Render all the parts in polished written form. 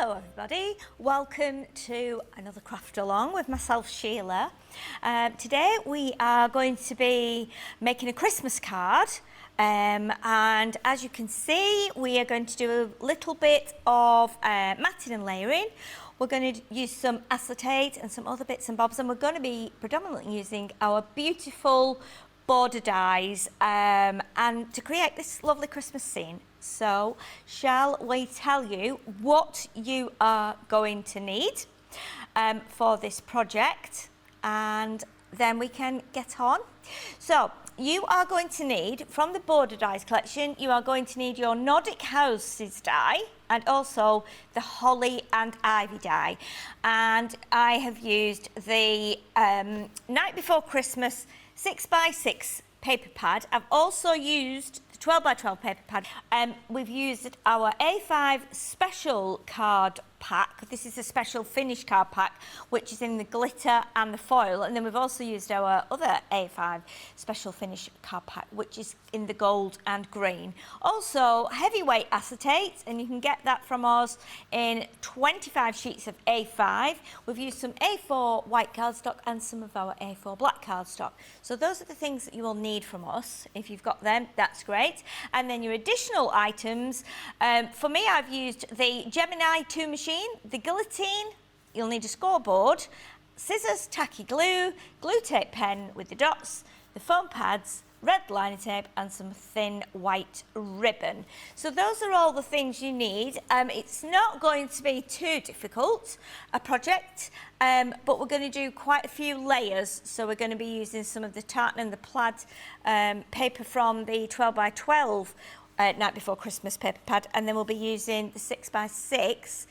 Hello everybody, welcome to another craft along with myself Sheila. Today we are going to be making a Christmas card and as you can see we are going to do a little bit of matting and layering. We're going to use some acetate and some other bits and bobs, and we're going to be predominantly using our beautiful border dies and to create this lovely Christmas scene. So shall we tell you what you are going to need for this project, and then we can get on. So you are going to need, from the border dies collection, you are going to need your Nordic houses die and also the holly and ivy die. And I have used the Night Before Christmas 6x6 paper pad. I've also used the 12x12 paper pad. We've used our A5 special card pack. This is a special finish card pack which is in the glitter and the foil, and then we've also used our other A5 special finish card pack which is in the gold and green. Also heavyweight acetate, and you can get that from us in 25 sheets of A5. We've used some A4 white cardstock and some of our A4 black cardstock. So those are the things that you will need from us. If you've got them, that's great. And then your additional items, for me I've used the Gemini 2 machine, the guillotine, you'll need a scoreboard, scissors, tacky glue, glue tape pen with the dots, the foam pads, red liner tape and some thin white ribbon. So those are all the things you need. It's not going to be too difficult a project, but we're going to do quite a few layers. So we're going to be using some of the tartan and the plaid paper from the 12x12 Night Before Christmas paper pad, and then we'll be using the 6x6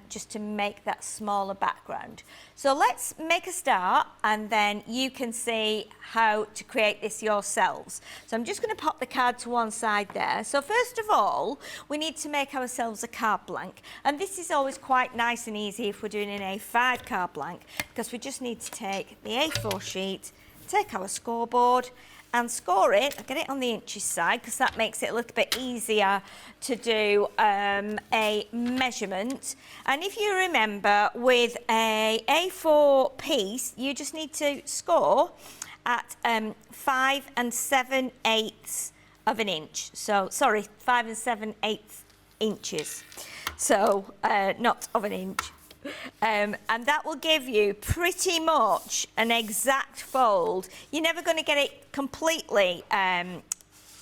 just to make that smaller background. So let's make a start and then you can see how to create this yourselves. So I'm just going to pop the card to one side there. So first of all we need to make ourselves a card blank, and this is always quite nice and easy if we're doing an A5 card blank, because we just need to take the A4 sheet, take our scoreboard and score it. I'll get it on the inches side because that makes it a little bit easier to do a measurement. And if you remember, with a A4 piece you just need to score at 5 7/8 of an inch. So sorry, 5 7/8 inches, so not of an inch. And that will give you pretty much an exact fold. You're never going to get it completely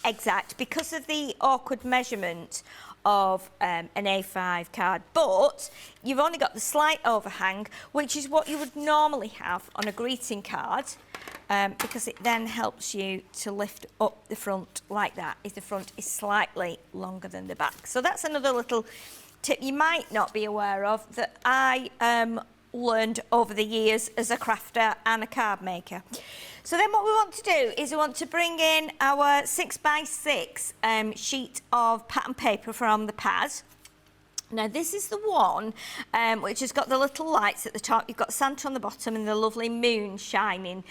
exact because of the awkward measurement of an A5 card, but you've only got the slight overhang, which is what you would normally have on a greeting card, because it then helps you to lift up the front like that, if the front is slightly longer than the back. So that's another little tip you might not be aware of that I learned over the years as a crafter and a card maker. So then what we want to do is we want to bring in our 6x6 sheet of pattern paper from the pad. Now this is the one which has got the little lights at the top. You've got Santa on the bottom and the lovely moon shining.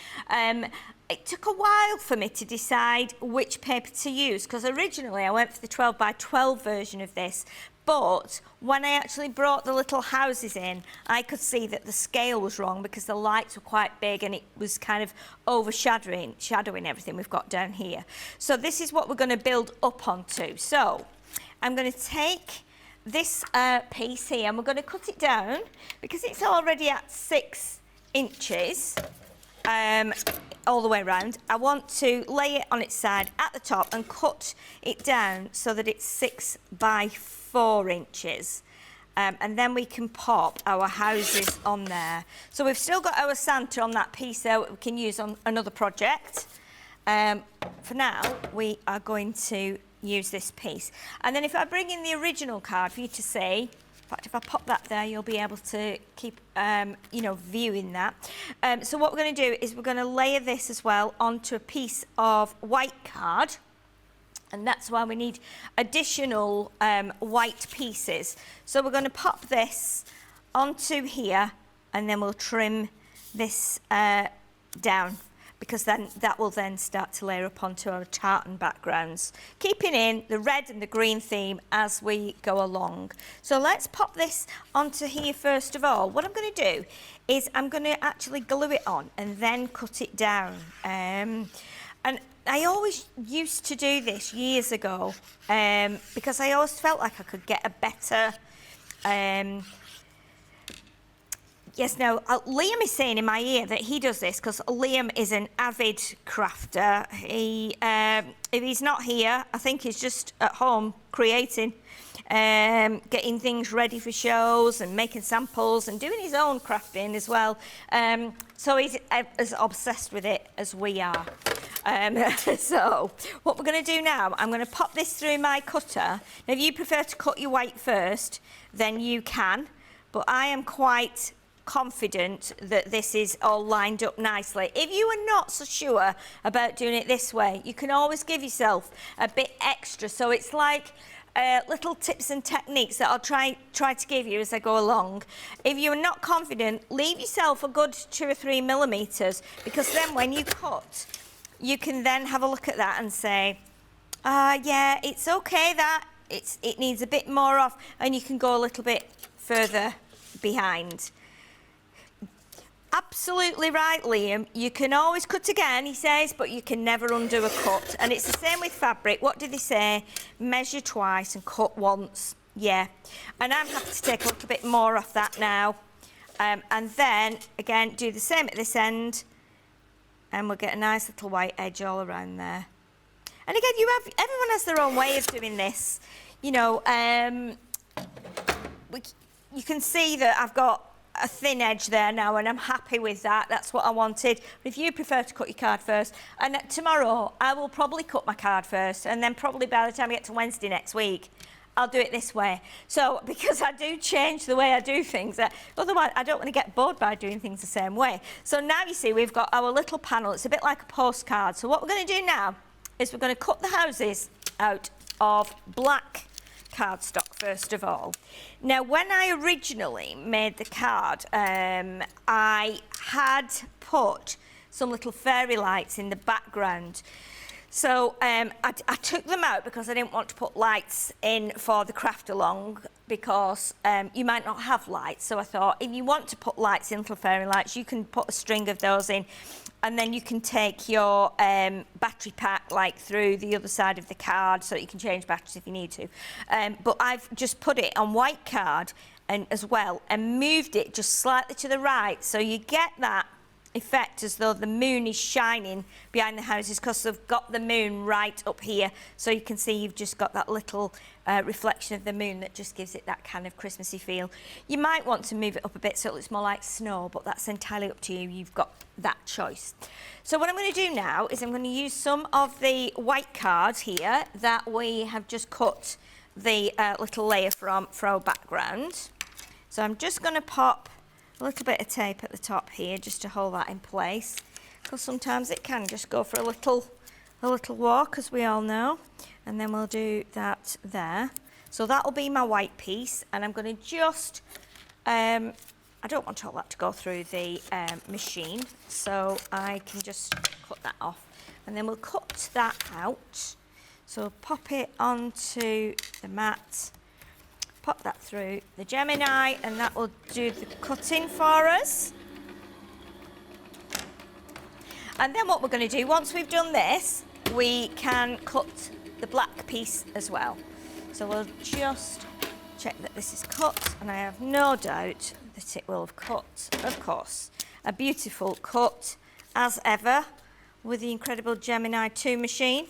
It took a while for me to decide which paper to use, because originally I went for the 12x12 version of this, but when I actually brought the little houses in, I could see that the scale was wrong because the lights were quite big and it was kind of overshadowing everything we've got down here. So this is what we're going to build up onto. So I'm going to take this piece here and we're going to cut it down because it's already at 6 inches all the way around. I want to lay it on its side at the top and cut it down so that it's 6x4 inches. And then we can pop our houses on there. So we've still got our Santa on that piece there that we can use on another project. For now, we are going to use this piece. And then if I bring in the original card for you to see, in fact, if I pop that there, you'll be able to keep, you know, viewing that. So what we're going to do is we're going to layer this as well onto a piece of white card. And that's why we need additional white pieces. So we're going to pop this onto here and then we'll trim this down, because then that will then start to layer up onto our tartan backgrounds, keeping in the red and the green theme as we go along. So let's pop this onto here first of all. What I'm going to do is I'm going to actually glue it on and then cut it down. And I always used to do this years ago because I always felt like I could get a better... Yes, now, Liam is saying in my ear that he does this because Liam is an avid crafter. He, if he's not here, I think he's just at home creating, getting things ready for shows and making samples and doing his own crafting as well. So he's as obsessed with it as we are. So what we're going to do now, I'm going to pop this through my cutter. Now, if you prefer to cut your white first, then you can, but I am quite confident that this is all lined up nicely. If you are not so sure about doing it this way, you can always give yourself a bit extra. So it's like little tips and techniques that I'll try to give you as I go along. If you're not confident, leave yourself a good 2 or 3 millimeters, because then when you cut, you can then have a look at that and say, yeah, it's okay that it needs a bit more off, and you can go a little bit further behind. Absolutely right, Liam. You can always cut again, he says, but you can never undo a cut. And it's the same with fabric. What did they say? Measure twice and cut once. Yeah. And I'm happy to take a little bit more off that now. And then, again, do the same at this end. And we'll get a nice little white edge all around there. And again, everyone has their own way of doing this. You know, you can see that I've got a thin edge there now, and I'm happy with that. That's what I wanted. But if you prefer to cut your card first, and tomorrow I will probably cut my card first, and then probably by the time I get to Wednesday next week, I'll do it this way. So, because I do change the way I do things, otherwise I don't want to get bored by doing things the same way. So now you see we've got our little panel. It's a bit like a postcard. So what we're going to do now is we're going to cut the houses out of black cardstock first of all. Now, when I originally made the card, I had put some little fairy lights in the background. So I took them out because I didn't want to put lights in for the craft along, because you might not have lights. So I thought, if you want to put lights in, little fairy lights, you can put a string of those in, and then you can take your battery pack like through the other side of the card, so you can change batteries if you need to. But I've just put it on white card and as well, and moved it just slightly to the right, so you get that effect as though the moon is shining behind the houses, because they've got the moon right up here, so you can see you've just got that little reflection of the moon that just gives it that kind of Christmassy feel. You might want to move it up a bit so it looks more like snow, but that's entirely up to you. You've got that choice. So what I'm going to do now is I'm going to use some of the white cards here that we have just cut the little layer from for our background. So I'm just going to pop a little bit of tape at the top here just to hold that in place, because sometimes it can just go for a little walk, as we all know. And then we'll do that there. So that'll be my white piece, and I'm going to just I don't want all that to go through the machine, so I can just cut that off, and then we'll cut that out. So pop it onto the mat, pop that through the Gemini, and that will do the cutting for us. And then what we're going to do, once we've done this, we can cut the black piece as well. So we'll just check that this is cut, and I have no doubt that it will have cut, of course. A beautiful cut, as ever, with the incredible Gemini 2 machine,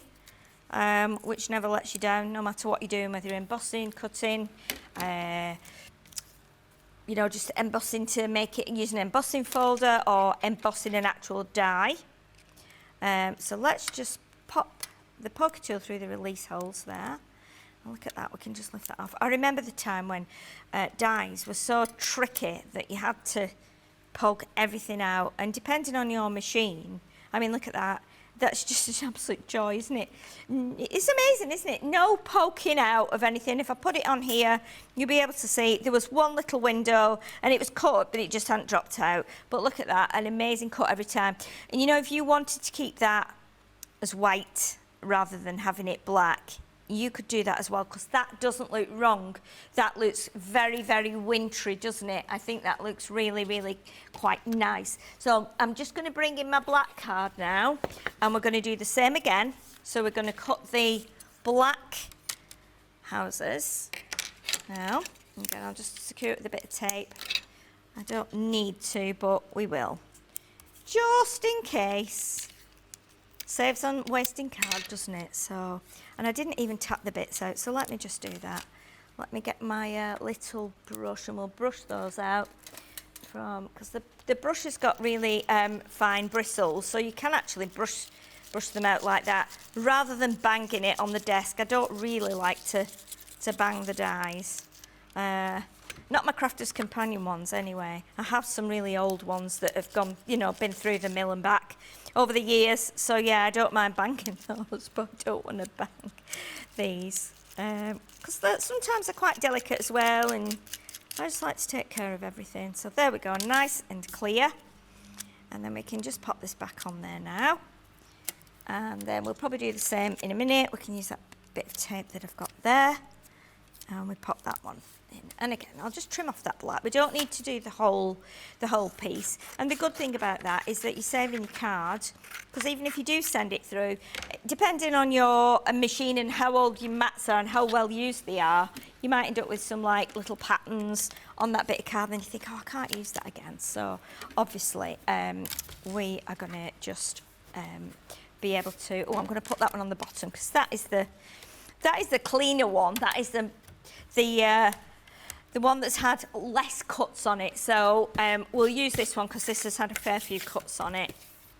which never lets you down, no matter what you're doing, whether you're embossing, cutting, you know, just embossing to make it, using an embossing folder, or embossing an actual die. So let's just pop the poker tool through the release holes there. And look at that, we can just lift that off. I remember the time when dies were so tricky that you had to poke everything out, and depending on your machine, I mean, look at that, That's just an absolute joy, isn't it? It's amazing, isn't it? No poking out of anything. If I put it on here, you'll be able to see there was one little window and it was cut, but it just hadn't dropped out. But look at that, an amazing cut every time. And you know, if you wanted to keep that as white rather than having it black, you could do that as well, because that doesn't look wrong. That looks very, very wintry, doesn't it? I think that looks really, really quite nice. So I'm just going to bring in my black card now, and we're going to do the same again. So we're going to cut the black houses now. Again, I'll just secure it with a bit of tape. I don't need to, but we will. Just in case. Saves on wasting card, doesn't it? So, and I didn't even tap the bits out, so let me just do that. Let me get my little brush and we'll brush those out from, because the brush has got really fine bristles, so you can actually brush them out like that rather than banging it on the desk. I don't really like to bang the dies. Not my Crafter's Companion ones anyway. I have some really old ones that have gone, you know, been through the mill and back over the years. So yeah, I don't mind banging those, but I don't want to bang these. Because sometimes they're quite delicate as well, and I just like to take care of everything. So there we go, nice and clear. And then we can just pop this back on there now. And then we'll probably do the same in a minute. We can use that bit of tape that I've got there. And we pop that one in. And again, I'll just trim off that black. We don't need to do the whole piece. And the good thing about that is that you're saving your card, because even if you do send it through, depending on your machine and how old your mats are and how well used they are, you might end up with some like little patterns on that bit of card, and you think, oh, I can't use that again. So obviously, we are going to just be able to. Oh, I'm going to put that one on the bottom, because that is the cleaner one. That is the one that's had less cuts on it. So we'll use this one because this has had a fair few cuts on it.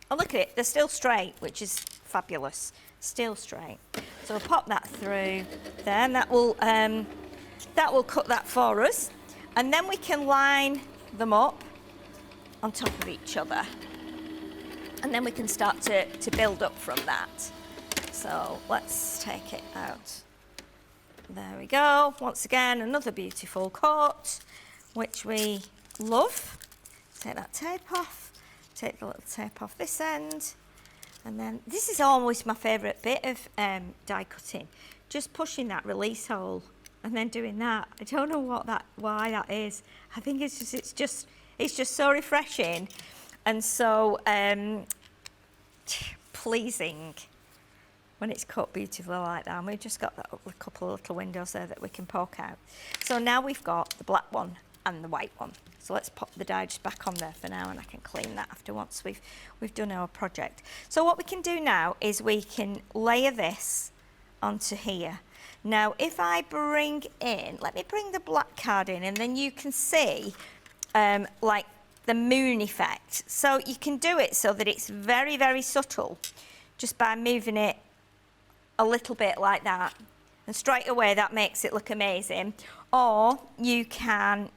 And look at it, they're still straight, which is fabulous. Still straight. So we'll pop that through there, and that will cut that for us. And then we can line them up on top of each other. And then we can start to build up from that. So let's take it out. There we go. Once again, another beautiful cut, which we love. Take that tape off. Take the little tape off this end. And then this is always my favourite bit of die cutting. Just pushing that release hole and then doing that. I don't know why that is. I think it's just so refreshing and so pleasing when it's cut beautifully like that. And we've just got a couple of little windows there that we can poke out. So now we've got the black one and the white one. So let's pop the die just back on there for now, and I can clean that after once we've done our project. So what we can do now is we can layer this onto here. Now if I bring in, let me bring the black card in, and then you can see like the moon effect. So you can do it so that it's very, very subtle just by moving it a little bit like that, and straight away that makes it look amazing. Or you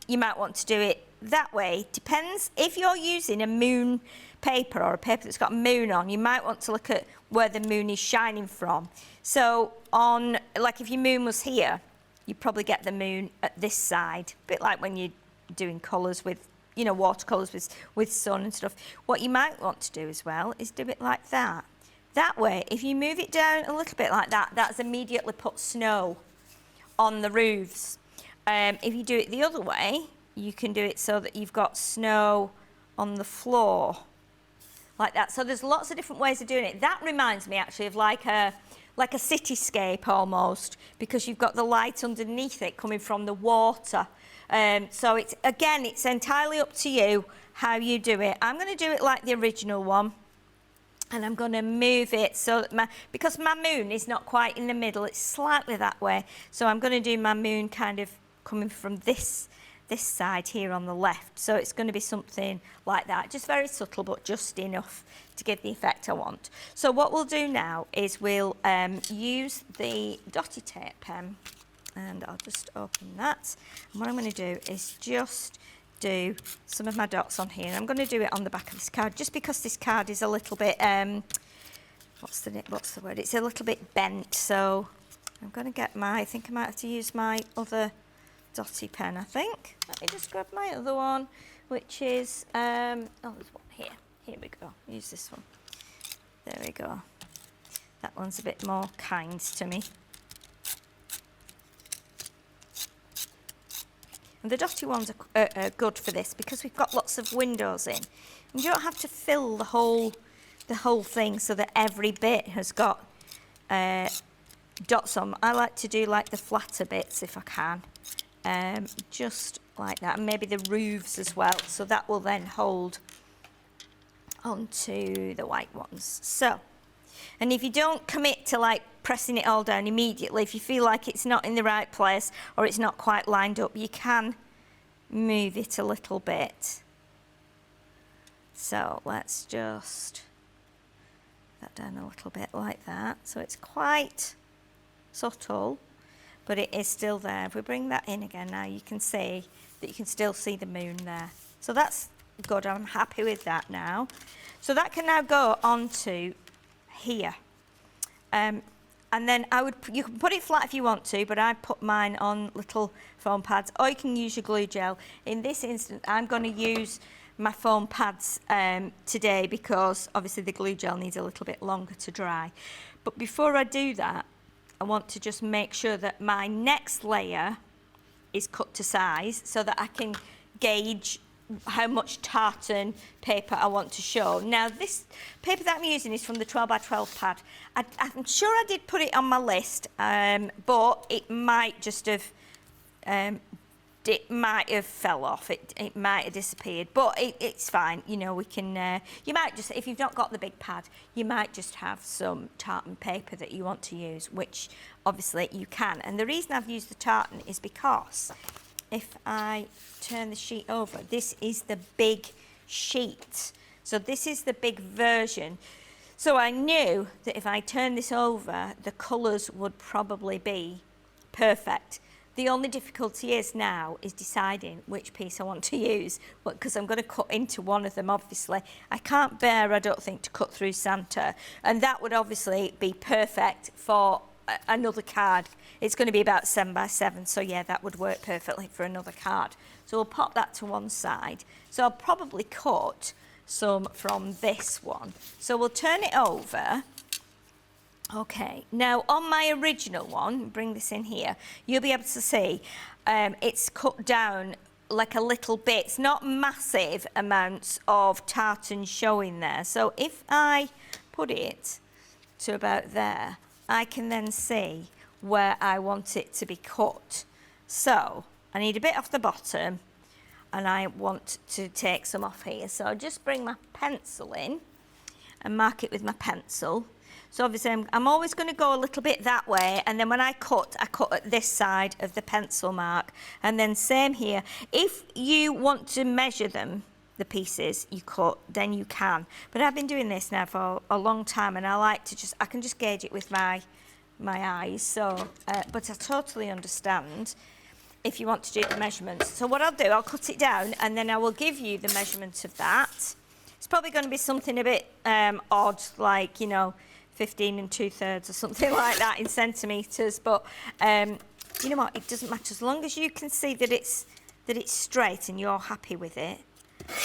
might want to do it that way. Depends if you're using a moon paper or a paper that's got a moon on, you might want to look at where the moon is shining from. So on, like if your moon was here, you'd probably get the moon at this side, a bit like when you're doing colours with, you know, watercolours with sun and stuff. What you might want to do as well is do it like that. That way, if you move it down a little bit like that, that's immediately put snow on the roofs. If you do it the other way, you can do it so that you've got snow on the floor, like that. So there's lots of different ways of doing it. That reminds me actually of like a cityscape almost, because you've got the light underneath it coming from the water. So it's entirely up to you how you do it. I'm going to do it like the original one. And I'm going to move it so that because my moon is not quite in the middle, it's slightly that way. So I'm going to do my moon kind of coming from this side here on the left. So it's going to be something like that, just very subtle, but just enough to give the effect I want. So what we'll do now is we'll use the dotty tape pen, and I'll just open that. And what I'm going to do is just do some of my dots on here, and I'm going to do it on the back of this card just because this card is a little bit what's the word? It's a little bit bent, so I'm going to get I think I might have to use my other dotty pen, I think. Let me just grab my other one, which is, oh, there's one here. Here we go. Use this one. There we go. That one's a bit more kind to me. And the dotty ones are good for this because we've got lots of windows in. And you don't have to fill the whole thing so that every bit has got dots on. I like to do like the flatter bits if I can, just like that, and maybe the roofs as well, so that will then hold onto the white ones. So, and if you don't commit to like pressing it all down immediately, if you feel like it's not in the right place or it's not quite lined up, you can move it a little bit. So let's just put that down a little bit like that. So it's quite subtle, but it is still there. If we bring that in again now, you can see that you can still see the moon there. So that's good. I'm happy with that now. So that can now go onto here. And then you can put it flat if you want to, but I put mine on little foam pads, or you can use your glue gel. In this instance, I'm going to use my foam pads today because obviously the glue gel needs a little bit longer to dry. But before I do that, I want to just make sure that my next layer is cut to size so that I can gauge how much tartan paper I want to show. Now this paper that I'm using is from the 12 by 12 pad. I'm sure I did put it on my list, but it might just have fell off. It might have disappeared, but it's fine. You know, we can. You might just, if you've not got the big pad, you might just have some tartan paper that you want to use, which obviously you can. And the reason I've used the tartan is because if I turn the sheet over, this is the big sheet. So this is the big version. So I knew that if I turn this over, the colours would probably be perfect. The only difficulty is now is deciding which piece I want to use, because I'm going to cut into one of them, obviously. I can't bear, I don't think, to cut through Santa. And that would obviously be perfect for another card. It's going to be about 7 by 7, so yeah, that would work perfectly for another card. So we'll pop that to one side. So I'll probably cut some from this one. So we'll turn it over. Okay, now on my original one, bring this in here, you'll be able to see it's cut down like a little bit. It's not massive amounts of tartan showing there. So if I put it to about there, I can then see where I want it to be cut. So I need a bit off the bottom and I want to take some off here. So I'll just bring my pencil in and mark it with my pencil. So obviously I'm always going to go a little bit that way, and then when I cut at this side of the pencil mark, and then same here. If you want to measure them, the pieces you cut, then you can. But I've been doing this now for a long time, and I can just gauge it with my eyes. So, but I totally understand if you want to do the measurements. So what I'll do, I'll cut it down, and then I will give you the measurement of that. It's probably going to be something a bit odd, like, you know, 15 2/3 or something like that in centimetres, but you know what, it doesn't matter as long as you can see that it's straight and you're happy with it.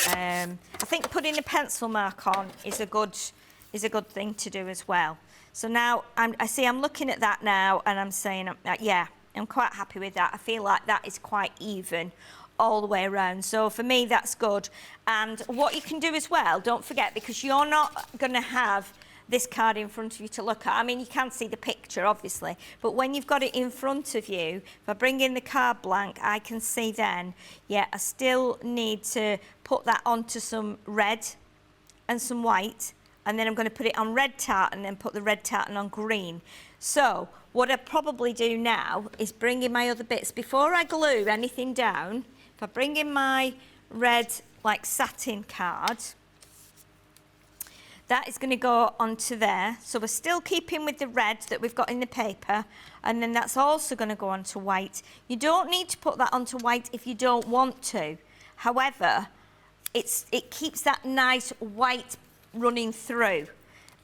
I think putting a pencil mark on is a good thing to do as well. So now I'm looking at that now, and I'm saying, yeah, I'm quite happy with that. I feel like that is quite even all the way around. So for me, that's good. And what you can do as well, don't forget, because you're not going to have this card in front of you to look at. I mean, you can see the picture, obviously, but when you've got it in front of you, if I bring in the card blank, I can see then, yeah, I still need to put that onto some red and some white, and then I'm going to put it on red tartan and then put the red tartan on green. So what I probably do now is bring in my other bits. Before I glue anything down, if I bring in my red, like, satin card, that is going to go onto there. So we're still keeping with the red that we've got in the paper, and then that's also going to go onto white. You don't need to put that onto white if you don't want to. However, it keeps that nice white running through.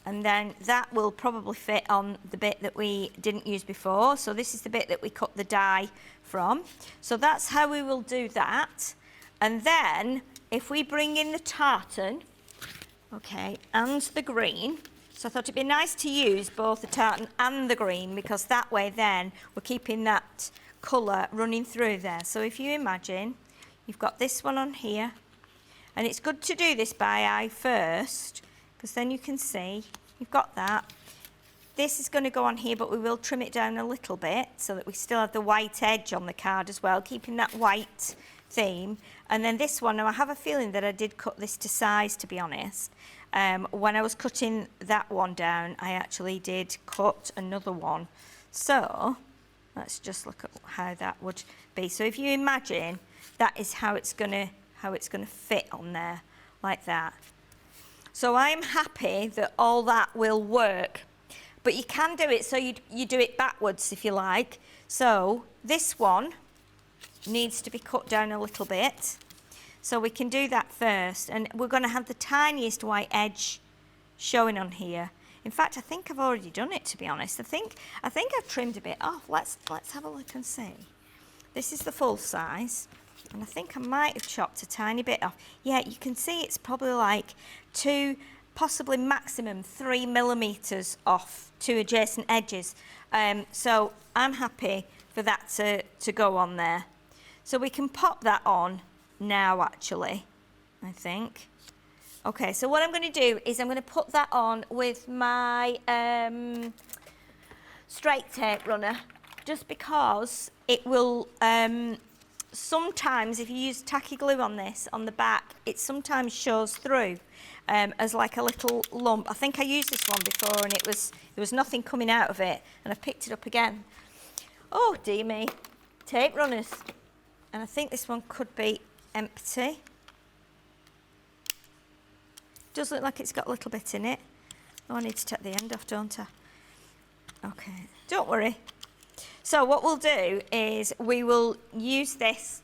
and then that will probably fit on the bit that we didn't use before. So this is the bit that we cut the die from. So that's how we will do that. And then if we bring in the tartan, okay, and the green, so I thought it'd be nice to use both the tartan and the green, because that way then we're keeping that colour running through there. So if you imagine, you've got this one on here, and it's good to do this by eye first, because then you can see you've got that. This is going to go on here, but we will trim it down a little bit so that we still have the white edge on the card as well, keeping that white theme. And then this one, now I have a feeling that I did cut this to size, to be honest. When I was cutting that one down, I actually did cut another one. So let's just look at how that would be. So if you imagine, that is how it's gonna fit on there, like that. So I'm happy that all that will work, but you can do it so you do it backwards if you like. So this one needs to be cut down a little bit. So we can do that first, and we're going to have the tiniest white edge showing on here. In fact, I think I've already done it, to be honest. I think I've trimmed a bit off. Let's have a look and see. This is the full size, and I think I might have chopped a tiny bit off. Yeah, you can see it's probably like 2, possibly maximum 3 millimeters off 2 adjacent edges. So I'm happy for that to go on there. So we can pop that on now, actually, I think. Okay, so what I'm going to do is I'm going to put that on with my straight tape runner, just because it will, sometimes if you use tacky glue on this, on the back, it sometimes shows through as like a little lump. I think I used this one before and there was nothing coming out of it, and I've picked it up again. Oh dear me, tape runners. And I think this one could be empty. Does look like it's got a little bit in it. Oh, I need to take the end off, don't I? Okay, don't worry. So what we'll do is we will use this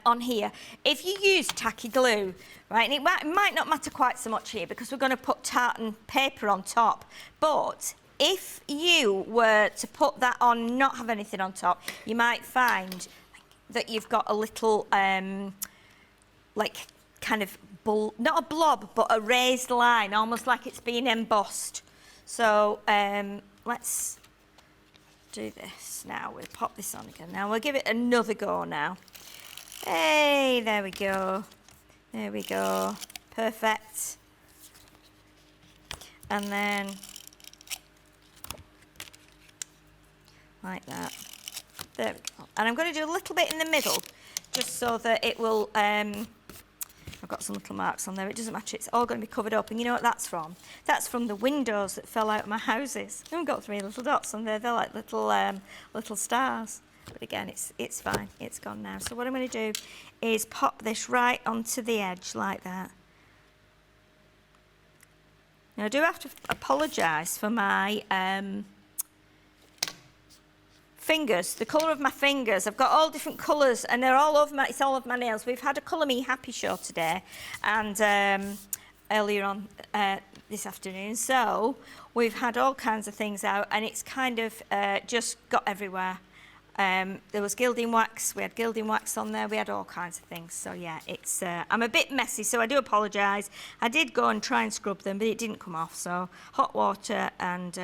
on here. If you use tacky glue, right, and it might not matter quite so much here because we're going to put tartan paper on top, but if you were to put that on, not have anything on top, you might find that you've got a little, like, kind of, not a blob, but a raised line, almost like it's being embossed. So let's do this now. We'll pop this on again. Now we'll give it another go now. Hey, there we go. There we go. Perfect. And then, like that. There we go. And I'm going to do a little bit in the middle, just so that it will, I've got some little marks on there, it doesn't matter, it's all going to be covered up. And you know what that's from? That's from the windows that fell out of my houses. I've got 3 little dots on there, they're like little stars. But again, it's fine, it's gone now. So what I'm going to do is pop this right onto the edge like that. Now I do have to apologise for my fingers, the colour of my fingers. I've got all different colours and they're all over it's all over my nails. We've had a Colour Me Happy show today and earlier on this afternoon, so we've had all kinds of things out and it's kind of just got everywhere. There was gilding wax, we had gilding wax on there, we had all kinds of things. So yeah, it's I'm a bit messy, so I do apologise. I did go and try and scrub them, but it didn't come off, so hot water and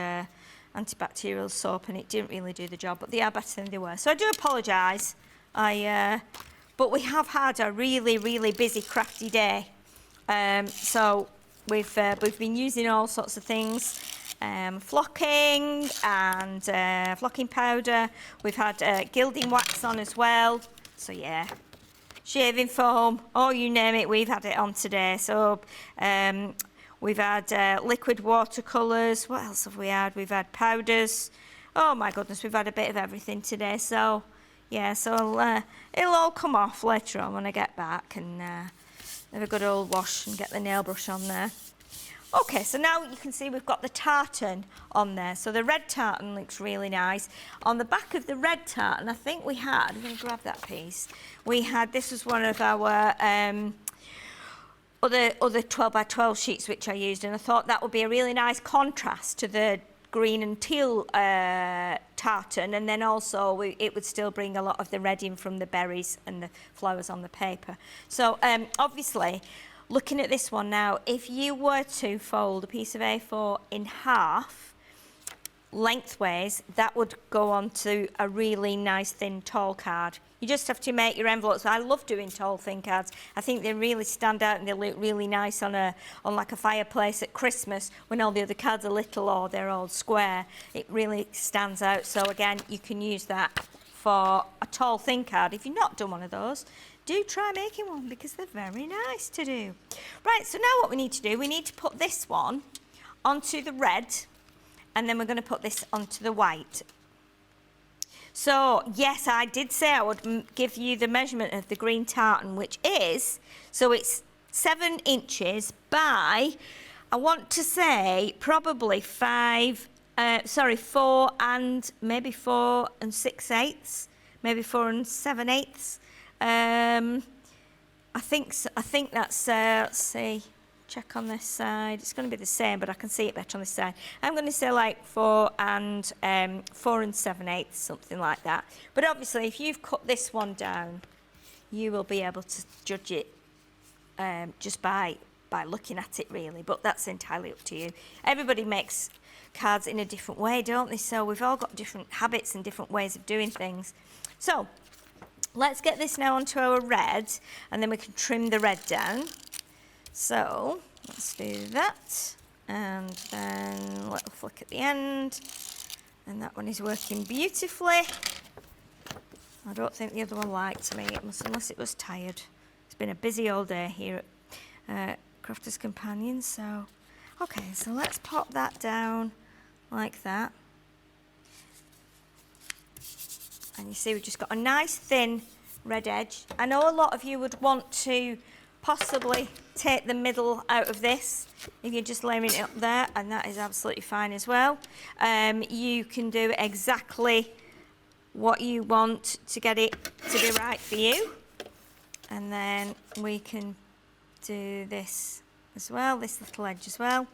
antibacterial soap, and it didn't really do the job, but they are better than they were. So I do apologise. But we have had a really, really busy crafty day. So we've been using all sorts of things, flocking and flocking powder. We've had gilding wax on as well. So yeah, shaving foam, oh you name it, we've had it on today. So we've had liquid watercolours. What else have we had? We've had powders. Oh my goodness, we've had a bit of everything today. So yeah, so it'll all come off later on when I get back and have a good old wash and get the nail brush on there. Okay, so now you can see we've got the tartan on there. So the red tartan looks really nice. On the back of the red tartan, I think we had, I'm going to grab that piece. We had, this was one of our other 12 by 12 sheets which I used, and I thought that would be a really nice contrast to the green and teal tartan, and then also it would still bring a lot of the red in from the berries and the flowers on the paper. So obviously, looking at this one now, if you were to fold a piece of A4 in half lengthways, that would go on to a really nice thin tall card. You just have to make your envelopes. I love doing tall thin cards. I think they really stand out and they look really nice on like a fireplace at Christmas when all the other cards are little or they're all square. It really stands out. So again, you can use that for a tall thin card. If you've not done one of those, do try making one because they're very nice to do. Right, so now what we need to do, we need to put this one onto the red, and then we're going to put this onto the white. So yes, I did say I would give you the measurement of the green tartan, which is, so it's 7 inches by, I want to say probably 4 and maybe 4 and 6/8, maybe 4 and 7/8. I think that's, let's see, check on this side. It's going to be the same, but I can see it better on this side. I'm going to say like 4 and 7/8, something like that. But obviously, if you've cut this one down, you will be able to judge it just by looking at it, really. But that's entirely up to you. Everybody makes cards in a different way, don't they? So we've all got different habits and different ways of doing things. So let's get this now onto our red, and then we can trim the red down. So let's do that, and then a little flick at the end, and that one is working beautifully. I don't think the other one liked me, unless it was tired. It's been a busy old day here at Crafters Companion. So okay, so let's pop that down like that, and you see we've just got a nice thin red edge. I know a lot of you would want to possibly take the middle out of this if you're just layering it up there, and that is absolutely fine as well. You can do exactly what you want to get it to be right for you, and then we can do this as well, this little edge as well,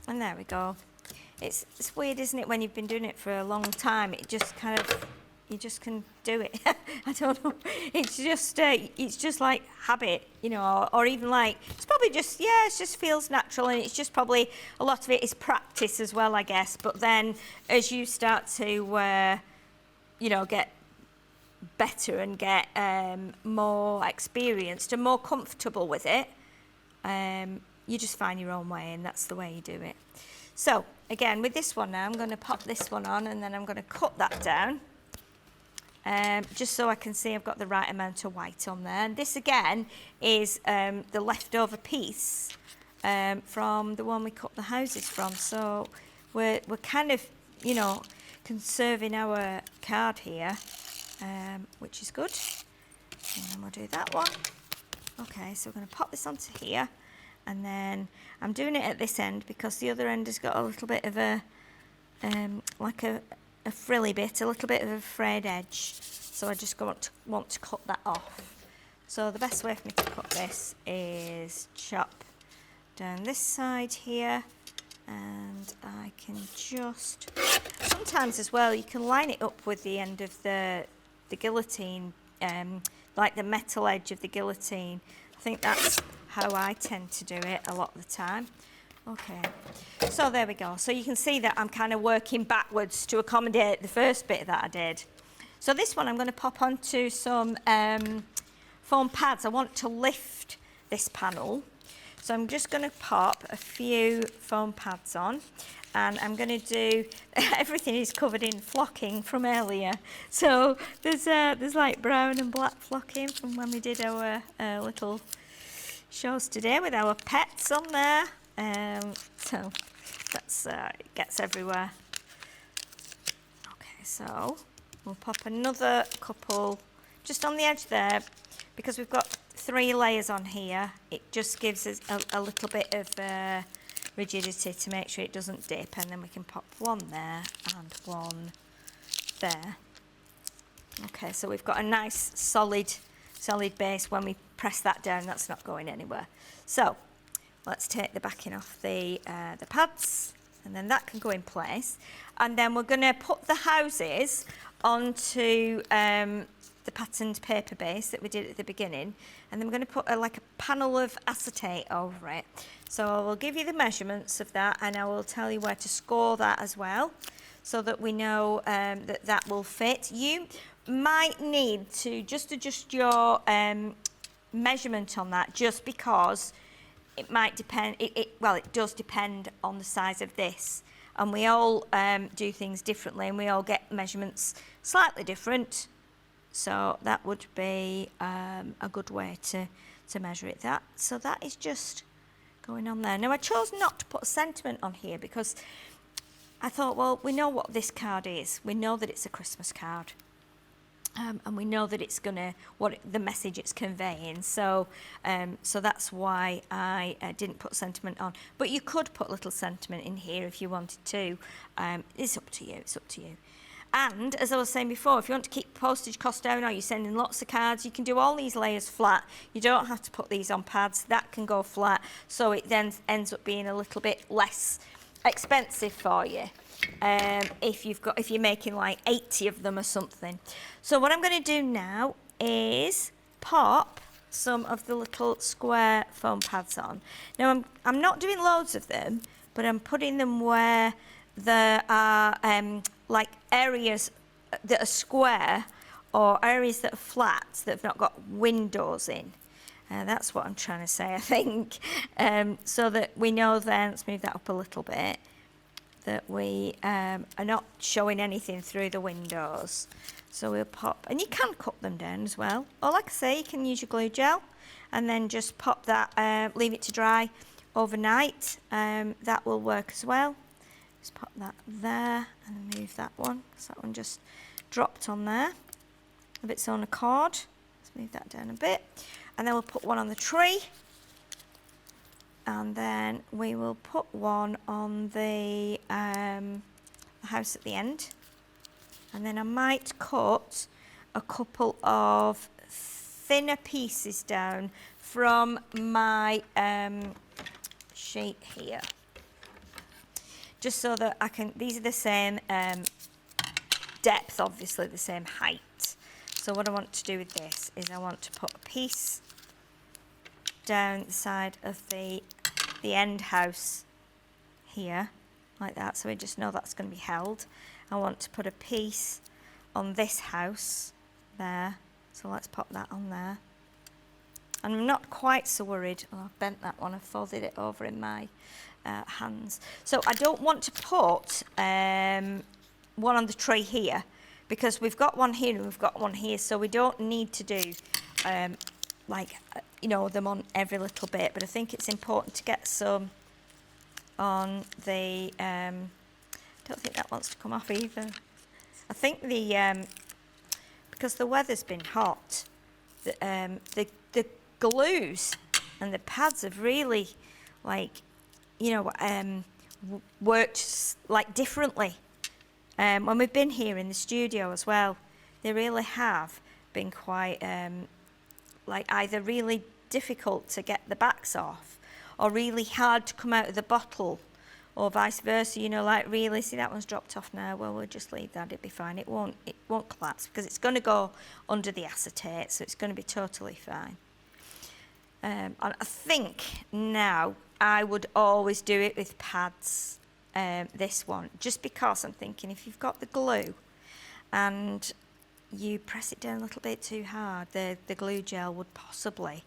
and there we go. It's weird, isn't it, when you've been doing it for a long time, it just kind of, you just can do it. I don't know. It's just like habit, you know, or even like, it's probably just, yeah, it just feels natural, and it's just probably, a lot of it is practice as well, I guess. But then as you start to, you know, get better and get more experienced and more comfortable with it, you just find your own way, and that's the way you do it. So again, with this one now, I'm going to pop this one on, and then I'm going to cut that down. Just so I can see I've got the right amount of white on there. And this again is the leftover piece from the one we cut the houses from. So we're kind of, you know, conserving our card here, which is good. And then we'll do that one. Okay, so we're going to pop this onto here, and then I'm doing it at this end because the other end has got a little bit of a like a frilly bit, a little bit of a frayed edge, so I just want to cut that off. So the best way for me to cut this is chop down this side here, and I can just, sometimes as well you can line it up with the end of the guillotine, like the metal edge of the guillotine. I think that's how I tend to do it a lot of the time. Okay, so there we go. So you can see that I'm kind of working backwards to accommodate the first bit that I did. So this one I'm going to pop onto some foam pads. I want to lift this panel. So I'm just going to pop a few foam pads on, and I'm going to do, everything is covered in flocking from earlier. So there's like brown and black flocking from when we did our little shows today with our pets on there. So that's it gets everywhere. Okay, so we'll pop another couple just on the edge there, because we've got 3 layers on here. It just gives us a little bit of rigidity to make sure it doesn't dip, and then we can pop one there and one there. Okay, so we've got a nice solid base when we press that down, that's not going anywhere. So let's take the backing off the pads, and then that can go in place. And then we're going to put the houses onto the patterned paper base that we did at the beginning, and then we're going to put like a panel of acetate over it. So I will give you the measurements of that, and I will tell you where to score that as well, so that we know that that will fit. You might need to just adjust your measurement on that, just because it might depend, well, it does depend on the size of this, and we all do things differently, and we all get measurements slightly different. So that would be a good way to measure it. So that is just going on there. Now I chose not to put a sentiment on here because I thought, well, we know what this card is. We know that it's a Christmas card. And we know that it's the message it's conveying. So that's why I didn't put sentiment on. But you could put a little sentiment in here if you wanted to. It's up to you. It's up to you. And as I was saying before, if you want to keep postage costs down, or you're sending lots of cards, you can do all these layers flat. You don't have to put these on pads. That can go flat, so it then ends up being a little bit less expensive for you. If you're making like 80 of them or something. So what I'm going to do now is pop some of the little square foam pads on. Now I'm not doing loads of them, but I'm putting them where there are like areas that are square, or areas that are flat, that have not got windows in. That's what I'm trying to say, I think. So that we know then, let's move that up a little bit, that we are not showing anything through the windows. So we'll pop, and you can cut them down as well. Or like I say, you can use your glue gel and then just pop that, leave it to dry overnight. That will work as well. Just pop that there and move that one. So that one just dropped on there of its own accord. Let's move that down a bit. And then we'll put one on the tree. And then we will put one on the house at the end. And then I might cut a couple of thinner pieces down from my sheet here. Just so that I can, these are the same depth, obviously the same height. So what I want to do with this is I want to put a piece down the side of the end house here, like that, so we just know that's going to be held. I want to put a piece on this house there, so let's pop that on there. And I'm not quite so worried. Oh, I've bent that one, I've folded it over in my hands. So I don't want to put one on the tray here, because we've got one here and we've got one here, so we don't need to do like, you know, them on every little bit. But I think it's important to get some on the, don't think that wants to come off either. I think the, because the weather's been hot, the glues and the pads have really, like, you know, worked like differently. When we've been here in the studio as well, they really have been quite like either really difficult to get the backs off, or really hard to come out of the bottle, or vice versa. You know, like really, see that one's dropped off now. Well, we'll just leave that; it'll be fine. It won't collapse because it's going to go under the acetate, so it's going to be totally fine. And I think now I would always do it with pads, this one, just because I'm thinking if you've got the glue and you press it down a little bit too hard, the glue gel would possibly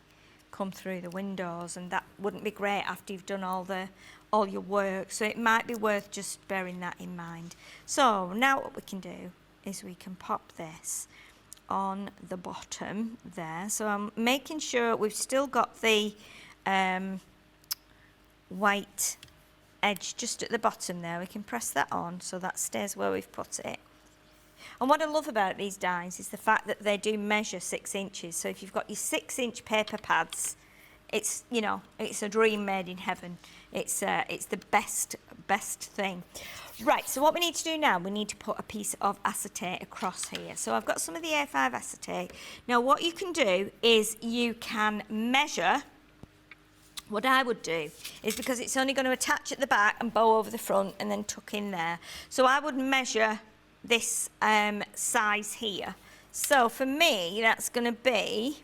come through the windows, and that wouldn't be great after you've done all your work. So it might be worth just bearing that in mind. So now what we can do is we can pop this on the bottom there. So I'm making sure we've still got the white edge just at the bottom there. We can press that on so that stays where we've put it. And what I love about these dies is the fact that they do measure 6 inches. So if you've got your 6-inch paper pads, it's, you know, it's a dream made in heaven. It's the best thing. Right, so what we need to do now, we need to put a piece of acetate across here. So I've got some of the A5 acetate. Now what you can do is you can measure. What I would do is, because it's only going to attach at the back and bow over the front and then tuck in there, so I would measure this size here. So for me, that's going to be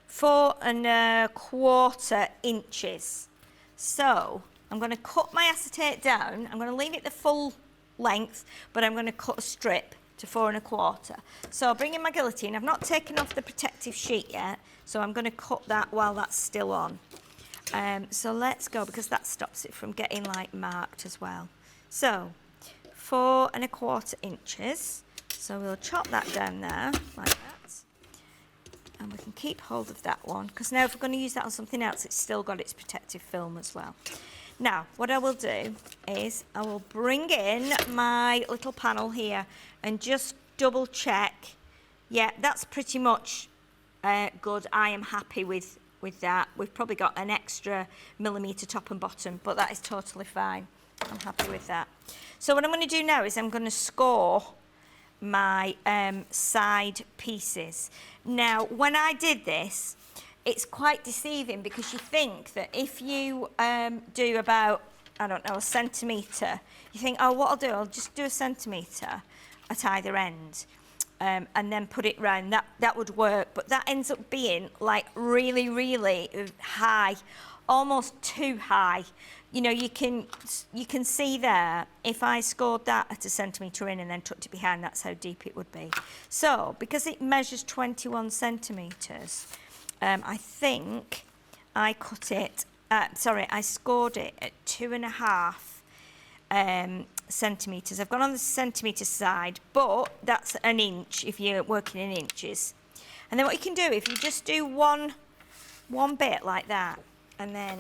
4 1/4 inches. So I'm going to cut my acetate down. I'm going to leave it the full length, but I'm going to cut a strip to 4 1/4. So I'll bring in my guillotine. I've not taken off the protective sheet yet, so I'm going to cut that while that's still on. So let's go, because that stops it from getting like marked as well. So 4 1/4 inches. So we'll chop that down there like that. And we can keep hold of that one, because now if we're going to use that on something else, it's still got its protective film as well. Now, what I will do is I will bring in my little panel here and just double check. Yeah, that's pretty much good. I am happy with that. We've probably got an extra millimetre top and bottom, but that is totally fine. I'm happy with that. So what I'm going to do now is I'm going to score my side pieces. Now, when I did this, it's quite deceiving, because you think that if you do about, I don't know, 1 centimetre, you think, oh, what I'll do, I'll just do 1 centimetre at either end and then put it round. That would work, but that ends up being like really, really high, almost too high. You know, you can see there, if I scored that at 1 centimetre in and then tucked it behind, that's how deep it would be. So, because it measures 21 centimetres, I think I I scored it at 2.5 centimetres. I've gone on the centimetre side, but that's 1 inch if you're working in inches. And then what you can do, if you just do one bit like that, and then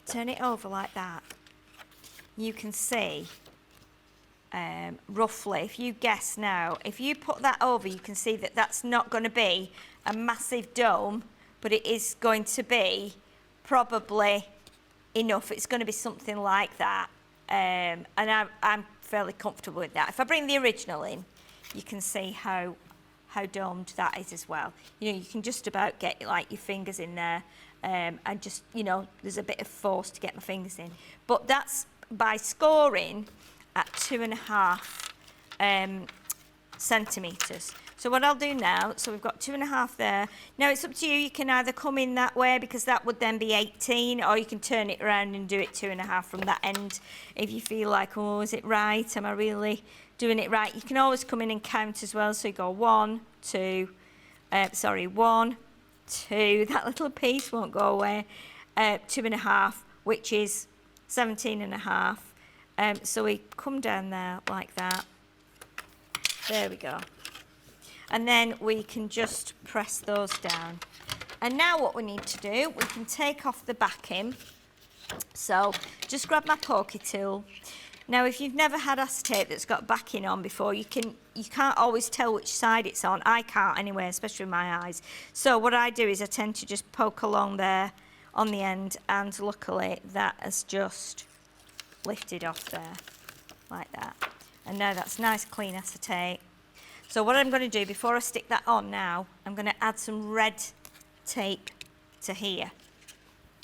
turn it over like that, you can see roughly, if you guess now, if you put that over, you can see that that's not going to be a massive dome, but it is going to be probably enough. It's going to be something like that, and I'm fairly comfortable with that. If I bring the original in, you can see how domed that is as well. You know, you can just about get like your fingers in there, and just, you know, there's a bit of force to get my fingers in. But that's by scoring at 2.5 centimetres. So what I'll do now, so we've got 2.5 there. Now it's up to you. You can either come in that way, because that would then be 18, or you can turn it around and do it 2.5 from that end. If you feel like, oh, is it right? Am I really doing it right? You can always come in and count as well. So you go 1, 2, 1, 2, that little piece won't go away, 2.5, which is 17.5. So we come down there like that. There we go. And then we can just press those down. And now what we need to do, we can take off the backing. So just grab my pokey tool. Now, if you've never had acetate that's got backing on before, you can't always tell which side it's on. I can't anyway, especially with my eyes. So what I do is I tend to just poke along there on the end, and luckily that has just lifted off there like that. And now that's nice clean acetate. So what I'm going to do before I stick that on now, I'm going to add some red tape to here.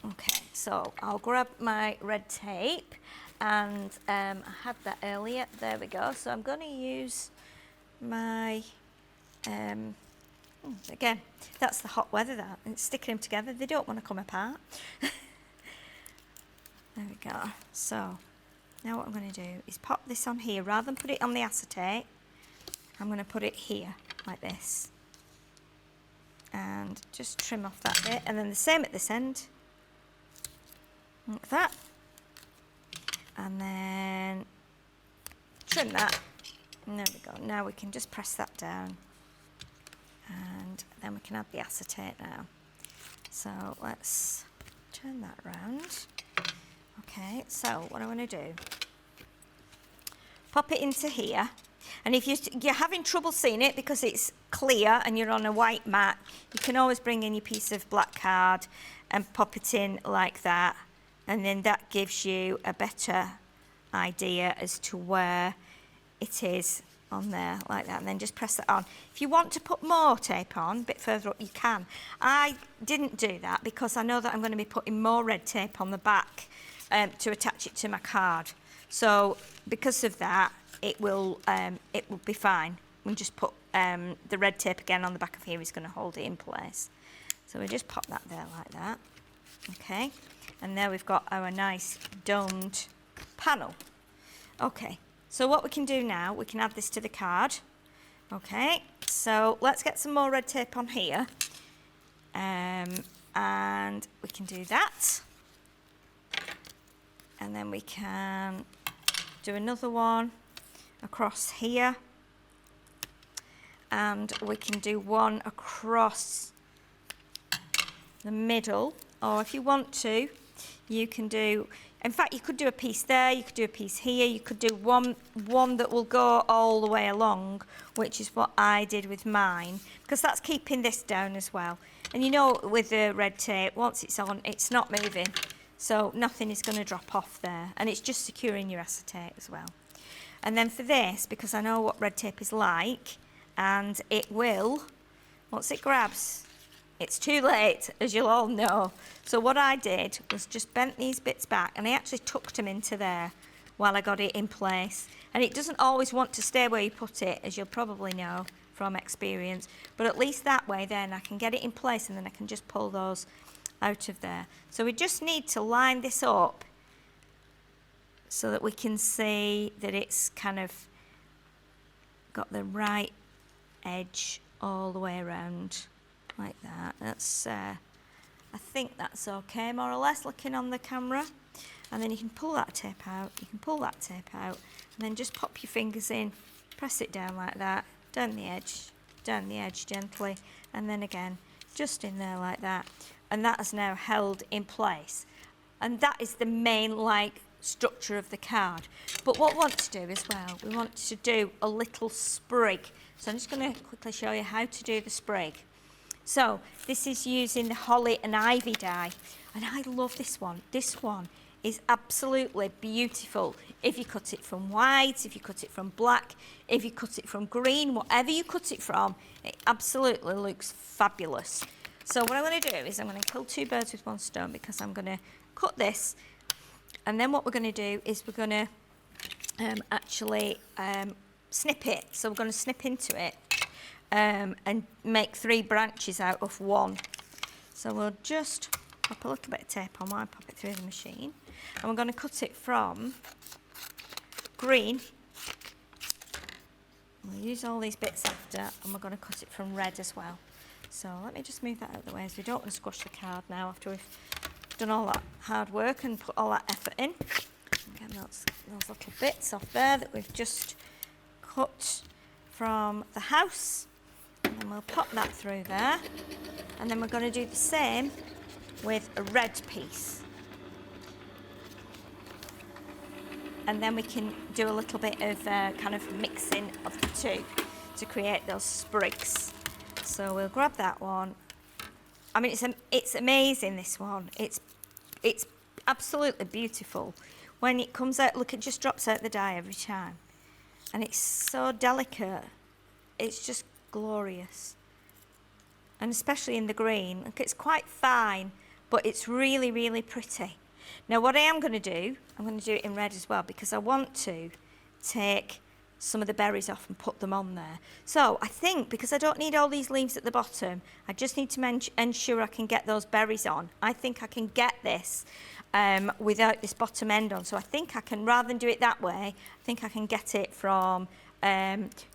Okay, so I'll grab my red tape, and I had that earlier. There we go. So I'm going to use my, again, that's the hot weather, that. It's sticking them together. They don't want to come apart. There we go. So now what I'm going to do is pop this on here. Rather than put it on the acetate, I'm going to put it here like this, and just trim off that bit, and then the same at this end, like that, and then trim that, and there we go. Now we can just press that down, and then we can add the acetate now. So let's turn that around. Okay, so what I want to do, pop it into here. And if you're having trouble seeing it because it's clear and you're on a white mat, you can always bring in your piece of black card and pop it in like that, and then that gives you a better idea as to where it is on there, like that, and then just press it on. If you want to put more tape on a bit further up, you can. I didn't do that because I know that I'm going to be putting more red tape on the back to attach it to my card. So because of that, it will be fine. We'll just put the red tape again on the back of here is going to hold it in place. So we just pop that there like that. Okay, and there we've got our nice domed panel. Okay, so what we can do now, we can add this to the card. Okay, so let's get some more red tape on here. And we can do that. And then we can do another one across here. And we can do one across the middle. Or if you want to, you can do, in fact, you could do a piece there, you could do a piece here, you could do one that will go all the way along, which is what I did with mine, because that's keeping this down as well. And you know, with the red tape, once it's on, it's not moving, so nothing is going to drop off there, and it's just securing your acetate as well. And then for this, because I know what red tape is like, and it will, once it grabs, it's too late, as you'll all know. So what I did was just bent these bits back, and I actually tucked them into there while I got it in place. And it doesn't always want to stay where you put it, as you'll probably know from experience. But at least that way then I can get it in place, and then I can just pull those out of there. So we just need to line this up so that we can see that it's kind of got the right edge all the way around. Like that. That's I think that's okay, more or less, looking on the camera. And then you can pull that tape out, you can pull that tape out, and then just pop your fingers in, press it down like that, down the edge gently, and then again, just in there like that. And that is now held in place. And that is the main, like, structure of the card. But what we want to do as well, we want to do a little sprig. So I'm just going to quickly show you how to do the sprig. So this is using the holly and ivy die, and I love this one. This one is absolutely beautiful. If you cut it from white, if you cut it from black, if you cut it from green, whatever you cut it from, it absolutely looks fabulous. So what I'm going to do is I'm going to kill two birds with one stone, because I'm going to cut this, and then what we're going to do is we're going to actually snip it. So we're going to snip into it. And make 3 branches out of one. So we'll just pop a little bit of tape on while I pop it through the machine. And we're going to cut it from green. We'll use all these bits after, and we're going to cut it from red as well. So let me just move that out of the way, as we don't want to squash the card now after we've done all that hard work and put all that effort in. Get those little bits off there that we've just cut from the house. And then we'll pop that through there, and then we're going to do the same with a red piece. And then we can do a little bit of kind of mixing of the two to create those sprigs. So we'll grab that one. I mean, it's amazing, this one. It's absolutely beautiful. When it comes out, look, it just drops out the die every time. And it's so delicate. It's just glorious, and especially in the green. Look, it's quite fine, but it's really, really pretty. Now what I am going to do, I'm going to do it in red as well, because I want to take some of the berries off and put them on there. So I think, because I don't need all these leaves at the bottom, I just need to ensure I can get those berries on. I think I can get this without this bottom end on. So I think I can, rather than do it that way, I think I can get it from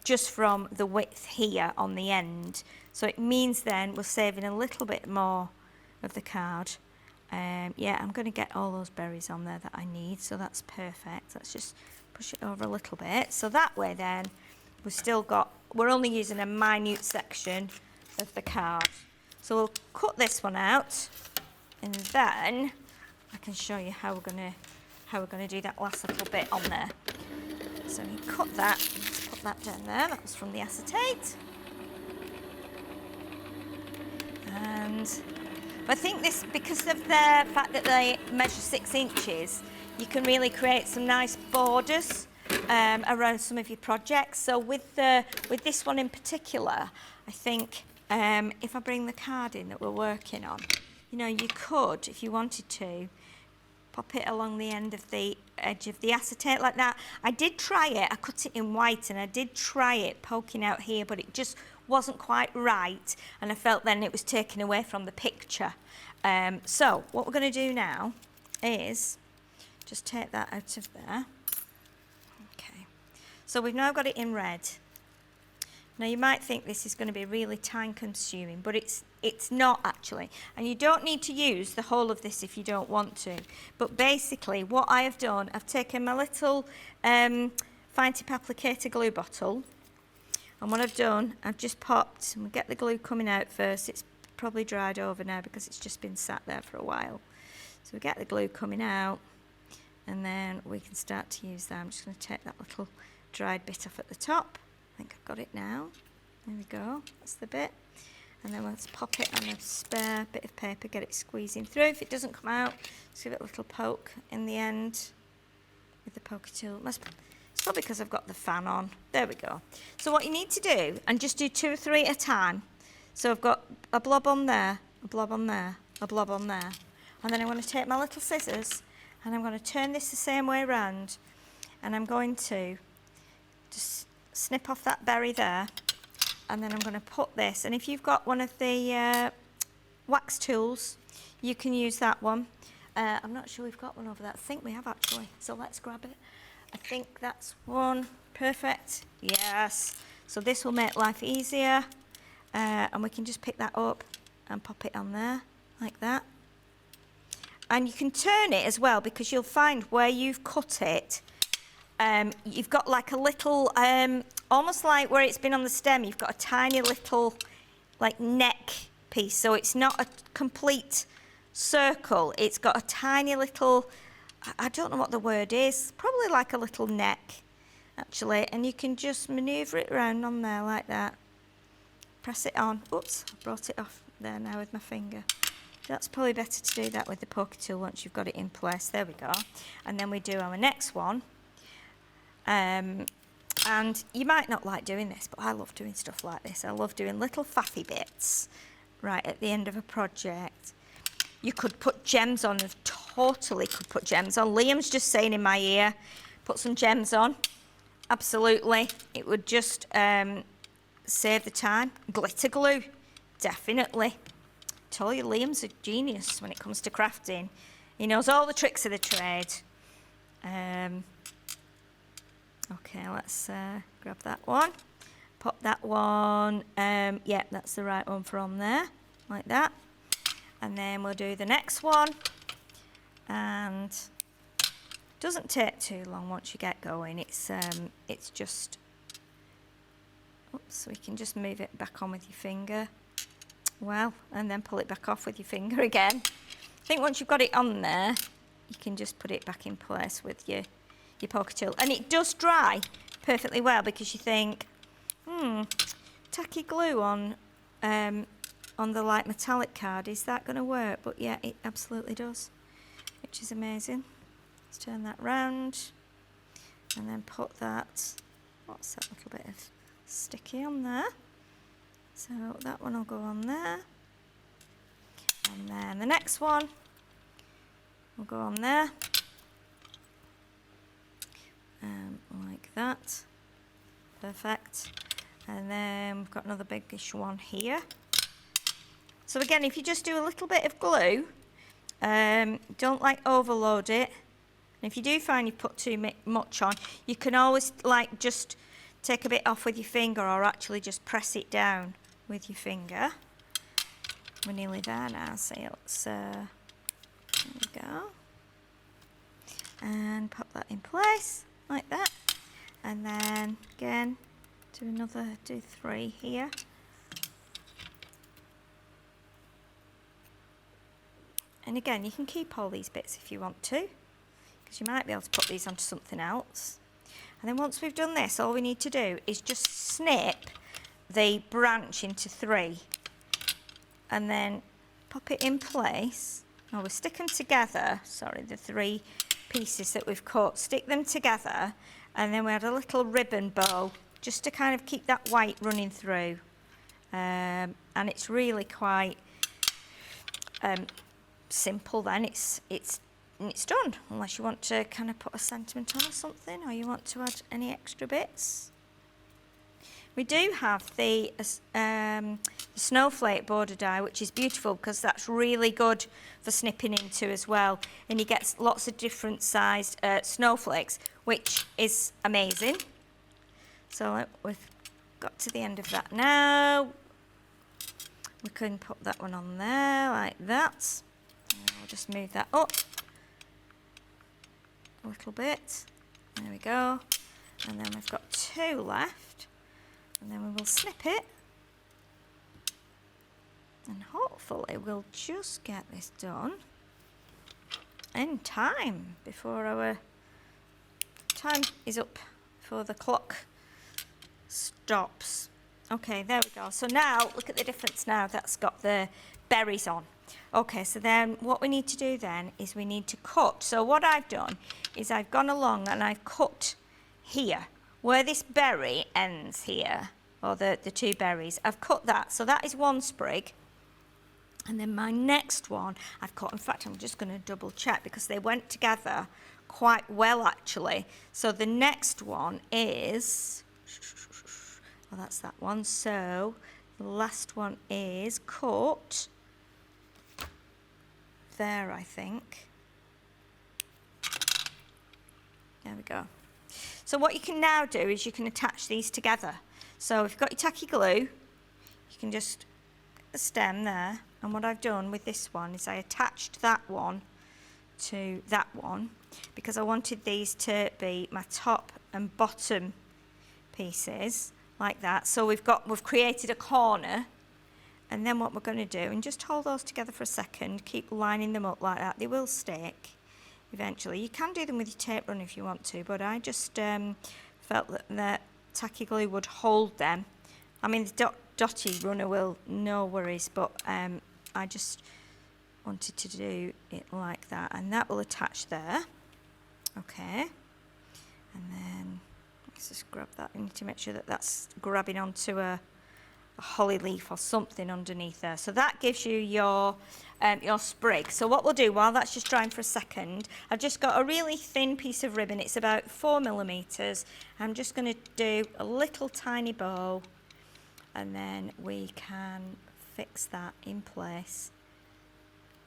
just from the width here on the end. So it means then we're saving a little bit more of the card. Yeah, I'm going to get all those berries on there that I need, so that's perfect. Let's just push it over a little bit. So that way then we've still got, we're only using a minute section of the card. So we'll cut this one out, and then I can show you how we're going to do that last little bit on there. So you cut that, let's put that down there, that was from the acetate. And But I think this, because of the fact that they measure 6 inches, you can really create some nice borders around some of your projects. So with this one in particular, I think if I bring the card in that we're working on, you know, you could, if you wanted to, pop it along the end of the edge of the acetate like that. I did try it, I cut it in white and I did try it poking out here, but it just wasn't quite right, and I felt then it was taken away from the picture. So what we're going to do now is just take that out of there. Okay, so we've now got it in red. Now you might think this is going to be really time consuming, but it's not actually. And you don't need to use the whole of this if you don't want to. But basically what I have done, I've taken my little fine tip applicator glue bottle, and what I've done, I've just popped, and we'll get the glue coming out first. It's probably dried over now because it's just been sat there for a while. So we get the glue coming out, and then we can start to use that. I'm just going to take that little dried bit off at the top. I think I've got it now. There we go, that's the bit. And then let's pop it on a spare bit of paper, get it squeezing through. If it doesn't come out, just give it a little poke in the end with the poker tool. It's probably because I've got the fan on. There we go. So what you need to do, and just do 2 or 3 at a time. So I've got a blob on there, a blob on there, a blob on there. And then I'm going to take my little scissors and I'm going to turn this the same way around, and I'm going to just snip off that berry there, and then I'm going to put this, and if you've got one of the wax tools, you can use that one. I'm not sure we've got one over there. I think we have actually, so let's grab it. I think that's one. Perfect. Yes. So this will make life easier, and we can just pick that up and pop it on there like that. And you can turn it as well, because you'll find where you've cut it, you've got like a little, almost like where it's been on the stem, you've got a tiny little like neck piece. So it's not a complete circle, it's got a tiny little, I don't know what the word is, probably like a little neck actually, and you can just manoeuvre it around on there like that. Press it on. Oops, I brought it off there now with my finger. That's probably better to do that with the poker tool once you've got it in place. There we go. And then we do our next one. And you might not like doing this, but I love doing stuff like this. I love doing little faffy bits right at the end of a project. You could put gems on, totally could put gems on. Liam's just saying in my ear, put some gems on. Absolutely. It would just save the time. Glitter glue, definitely. I told you, Liam's a genius when it comes to crafting. He knows all the tricks of the trade. Okay, let's grab that one. Pop that one. Yeah, that's the right one from there, like that. And then we'll do the next one. And it doesn't take too long once you get going. It's just, oops, we can just move it back on with your finger. Well, and then pull it back off with your finger again. I think once you've got it on there, you can just put it back in place with your poker tool. And it does dry perfectly well, because you think, tacky glue on the light metallic card, is that going to work? But yeah, it absolutely does, which is amazing. Let's turn that round and then put that, what's that little bit of sticky on there? So that one will go on there, and then the next one will go on there, like that. Perfect. And then we've got another biggish one here. So again, if you just do a little bit of glue, don't like overload it. And if you do find you put too much on, you can always like just take a bit off with your finger, or actually just press it down with your finger. We're nearly there now, so let's, there we go. And pop that in place, like that. And then, again, do 3 here. And again, you can keep all these bits if you want to, because you might be able to put these onto something else. And then once we've done this, all we need to do is just snip the branch into 3, and then pop it in place. Now we stick them together, sorry, the 3 pieces that we've cut, stick them together, and then we add a little ribbon bow just to kind of keep that white running through. And it's really quite simple then. It's done, unless you want to kind of put a sentiment on or something, or you want to add any extra bits. We do have the snowflake border die, which is beautiful because that's really good for snipping into as well. And you get lots of different sized snowflakes, which is amazing. So we've got to the end of that now. We can put that one on there like that. And I'll just move that up a little bit. There we go. And then we've got 2 left. And then we will snip it. And hopefully we'll just get this done in time before our time is up, before the clock stops. Okay, there we go. So now, look at the difference now that's got the berries on. Okay, so then what we need to do then is we need to cut. So what I've done is I've gone along and I've cut here, where this berry ends here, or the 2 berries. I've cut that, so that is 1 sprig. And then my next one I've cut, in fact I'm just going to double check because they went together quite well actually. So the next one is, well that's that one, so the last one is cut there I think. There we go. So what you can now do is you can attach these together. So if you've got your tacky glue, you can just get the stem there. And what I've done with this one is I attached that one to that one because I wanted these to be my top and bottom pieces like that. So we've created a corner, and then what we're going to do, and just hold those together for a second, keep lining them up like that. They will stick eventually. You can do them with your tape run if you want to, but I just felt that the tacky glue would hold them. I mean the dotty runner will, no worries, but I just wanted to do it like that, and that will attach there. Okay, and then let's just grab that. You need to make sure that that's grabbing onto a holly leaf or something underneath there. So that gives you your sprig. So what we'll do while that's just drying for a second, I've just got a really thin piece of ribbon. It's about 4mm. I'm just going to do a little tiny bow, and then we can fix that in place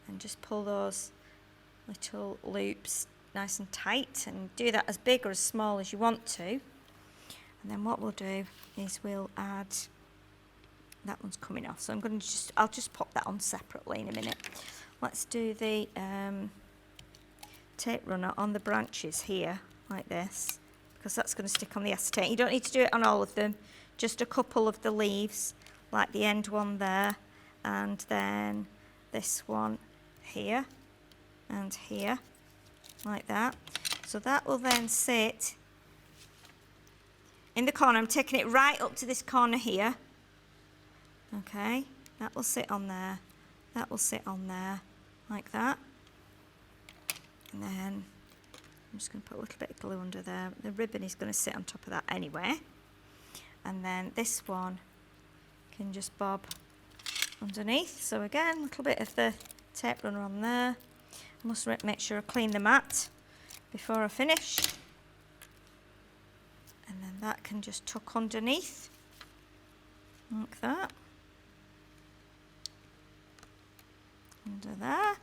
and just pull those little loops nice and tight, and do that as big or as small as you want to. And then what we'll do is we'll add, that one's coming off, so I'll just pop that on separately in a minute. Let's do the tape runner on the branches here like this, because that's going to stick on the acetate. You don't need to do it on all of them, just a couple of the leaves, like the end one there, and then this one here and here, like that. So that will then sit in the corner. I'm taking it right up to this corner here. Okay, that will sit on there, that will sit on there, like that. And then I'm just going to put a little bit of glue under there. The ribbon is going to sit on top of that anyway. And then this one can just bob underneath. So again, a little bit of the tape runner on there. I must make sure I clean the mat before I finish. And then that can just tuck underneath, like that. Under there.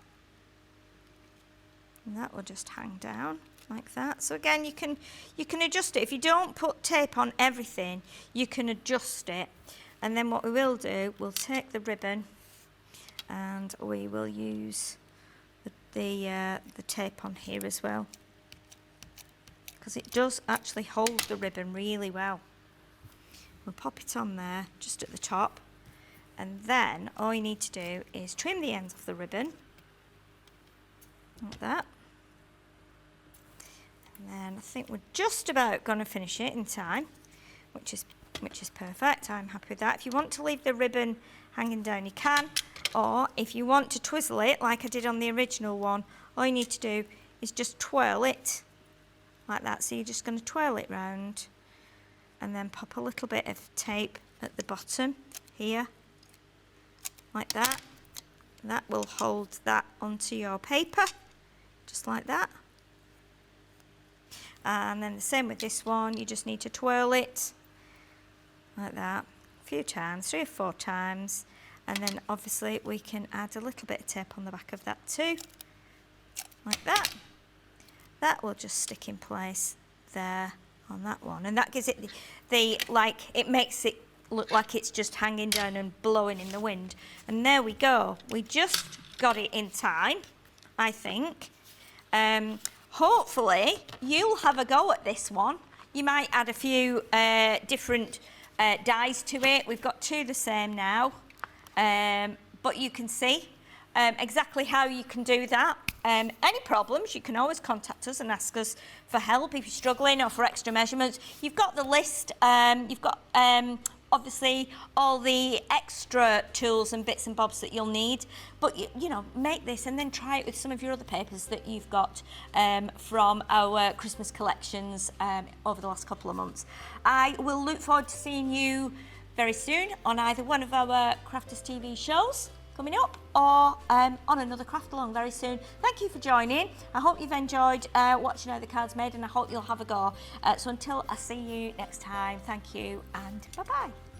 And that will just hang down like that. So again, you can adjust it. If you don't put tape on everything, you can adjust it. And then what we will do, we'll take the ribbon and we will use the tape on here as well, because it does actually hold the ribbon really well. We'll pop it on there just at the top, and then all you need to do is trim the ends of the ribbon like that. And then I think we're just about going to finish it in time, which is perfect. I'm happy with that. If you want to leave the ribbon hanging down you can, or if you want to twizzle it like I did on the original one, all you need to do is just twirl it like that. So you're just going to twirl it round and then pop a little bit of tape at the bottom here, like that. That will hold that onto your paper, just like that. And then the same with this one, you just need to twirl it like that a few times, 3 or 4 times. And then obviously we can add a little bit of tape on the back of that too, like that. That will just stick in place there on that one, and that gives it it makes it look like it's just hanging down and blowing in the wind. And there we go, we just got it in time, I think. Hopefully you'll have a go at this one. You might add a few different dies to it. We've got 2 the same now, but you can see exactly how you can do that. Any problems, you can always contact us and ask us for help if you're struggling or for extra measurements. You've got the list, you've got obviously all the extra tools and bits and bobs that you'll need, but you know, make this and then try it with some of your other papers that you've got from our Christmas collections over the last couple of months. I will look forward to seeing you very soon on either one of our Crafters TV shows coming up, or on another craft along very soon. Thank you for joining. I hope you've enjoyed watching how the card's made, and I hope you'll have a go. So until I see you next time, thank you and bye-bye.